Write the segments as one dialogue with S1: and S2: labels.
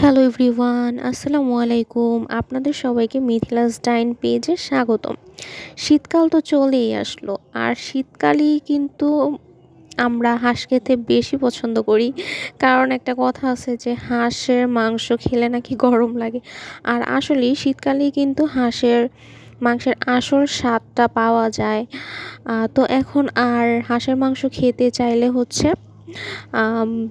S1: Hello everyone, আসসালামু আলাইকুম। আপনাদের সবাইকে মিথিলাস ডাইন পেজে স্বাগতম। শীতকাল তো চলেই আসলো, আর শীতকালেই কিন্তু আমরা হাঁস খেতে বেশি পছন্দ করি। কারণ একটা কথা আছে যে হাঁসের মাংস খেলে নাকি গরম লাগে। আর আসলেই শীতকালেই কিন্তু হাঁসের মাংসের আসল স্বাদটা পাওয়া যায়। তো এখন আর হাঁসের মাংস খেতে চাইলে হচ্ছে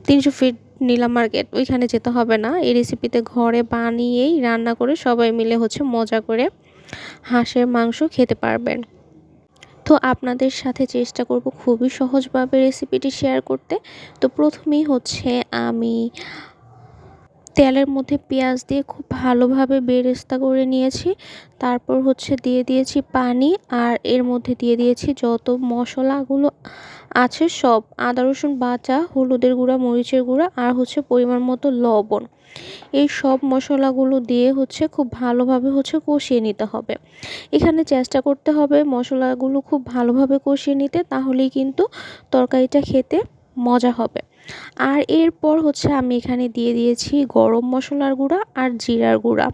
S1: ৩০০ ফিট নীলা মার্কেট ওইখানে যেতে হবে না। এই রেসিপিতে ঘরে বানিয়েই রান্না করে সবাই মিলে হচ্ছে মজা করে হাঁসের মাংস খেতে পারবেন। তো আপনাদের সাথে চেষ্টা করব খুবই সহজভাবে রেসিপিটি শেয়ার করতে। তো প্রথমেই হচ্ছে আমি তেলের মধ্যে পেঁয়াজ দিয়ে খুব ভালোভাবে বেরেস্তা করে নিয়েছি। তারপর হচ্ছে দিয়ে দিয়েছি পানি, আর এর মধ্যে দিয়ে দিয়েছি যত মশলাগুলো আছে সব, আদা রসুন বাটা, হলুদের গুঁড়া, মরিচের গুঁড়া, আর হচ্ছে পরিমাণ মতো লবণ। এই সব মশলাগুলো দিয়ে হচ্ছে খুব ভালোভাবে হচ্ছে কষিয়ে নিতে হবে। এখানে চেষ্টা করতে হবে মশলাগুলো খুব ভালোভাবে কষিয়ে নিতে, তাহলেই কিন্তু তরকারিটা খেতে মজা হবে। আর এরপর হচ্ছে আমি এখানে দিয়ে দিয়েছি গরম মশলার গুঁড়া আর জিরার গুঁড়া।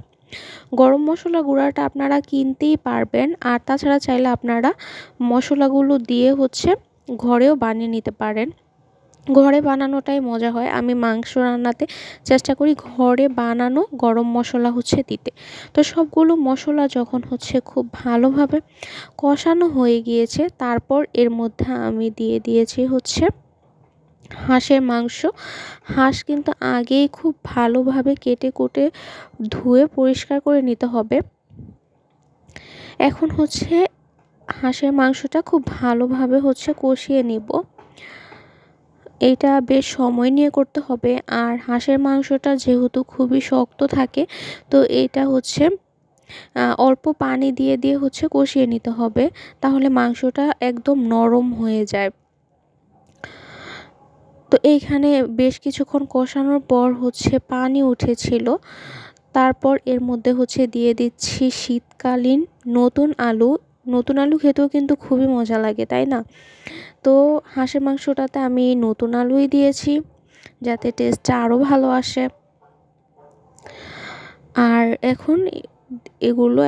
S1: গরম মশলা গুঁড়াটা আপনারা কিনতেই পারবেন, আর তাছাড়া চাইলে আপনারা মশলাগুলো দিয়ে হচ্ছে ঘরেও বানিয়ে নিতে পারেন। ঘরে বানানোটাই মজা হয়। আমি মাংস রান্নাতে চেষ্টা করি ঘরে বানানো গরম মশলা হচ্ছে দিতে। তো সবগুলো মশলা যখন হচ্ছে খুব ভালোভাবে কষানো হয়ে গিয়েছে, তারপর এর মধ্যে আমি দিয়ে দিয়েছি হচ্ছে হাঁসের মাংস। হাঁস কিন্তু আগেই খুব ভালোভাবে কেটে কুটে ধুয়ে পরিষ্কার করে নিতে হবে। এখন হচ্ছে হাঁসের মাংসটা খুব ভালোভাবে হচ্ছে কষিয়ে নিব। এটা বেশ সময় নিয়ে করতে হবে, আর হাঁসের মাংসটা যেহেতু খুবই শক্ত থাকে, তো এটা হচ্ছে অল্প পানি দিয়ে দিয়ে হচ্ছে কষিয়ে নিতে হবে, তাহলে মাংসটা একদম নরম হয়ে যায়। তো এইখানে বেশ কিছুক্ষণ কষানোর পর হচ্ছে পানি উঠেছিল। তারপর এর মধ্যে হচ্ছে দিয়ে দিচ্ছি শীতকালীন নতুন আলু। নতুন আলু খেতেও কিন্তু খুবই মজা লাগে, তাই না? তো হাঁসের মাংসটাতে আমি নতুন আলুই দিয়েছি, যাতে টেস্টটা আরও ভালো আসে। আর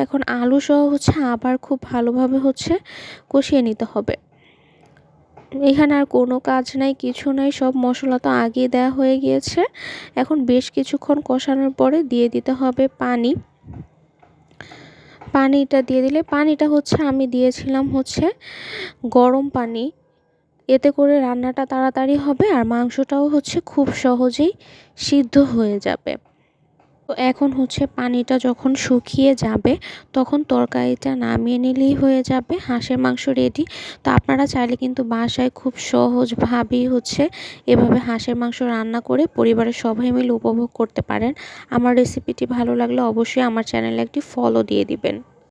S1: এখন আলু সহ হচ্ছে আবার খুব ভালোভাবে হচ্ছে কষিয়ে নিতে হবে। এখানে আর কোনো কাজ নাই, কিছু নাই, সব মশলা তো আগেই দেওয়া হয়ে গিয়েছে। এখন বেশ কিছুক্ষণ কষানোর পরে দিয়ে দিতে হবে পানি। পানিটা দিয়ে দিলে, পানিটা হচ্ছে আমি দিয়েছিলাম হচ্ছে গরম পানি। এতে করে রান্নাটা তাড়াতাড়ি হবে, আর মাংসটাও হচ্ছে খুব সহজেই সিদ্ধ হয়ে যাবে। তো এখন হচ্ছে পানিটা যখন শুকিয়ে যাবে, তখন তরকারিটা নামিয়ে নিলেই হয়ে যাবে, হাঁসের মাংস রেডি। তো আপনারা চাইলে কিন্তু বাসায় খুব সহজভাবেই হচ্ছে এভাবে হাঁসের মাংস রান্না করে পরিবারের সবাই মিলে উপভোগ করতে পারেন। আমার রেসিপিটি ভালো লাগলে অবশ্যই আমার চ্যানেলে একটি ফলো দিয়ে দিবেন।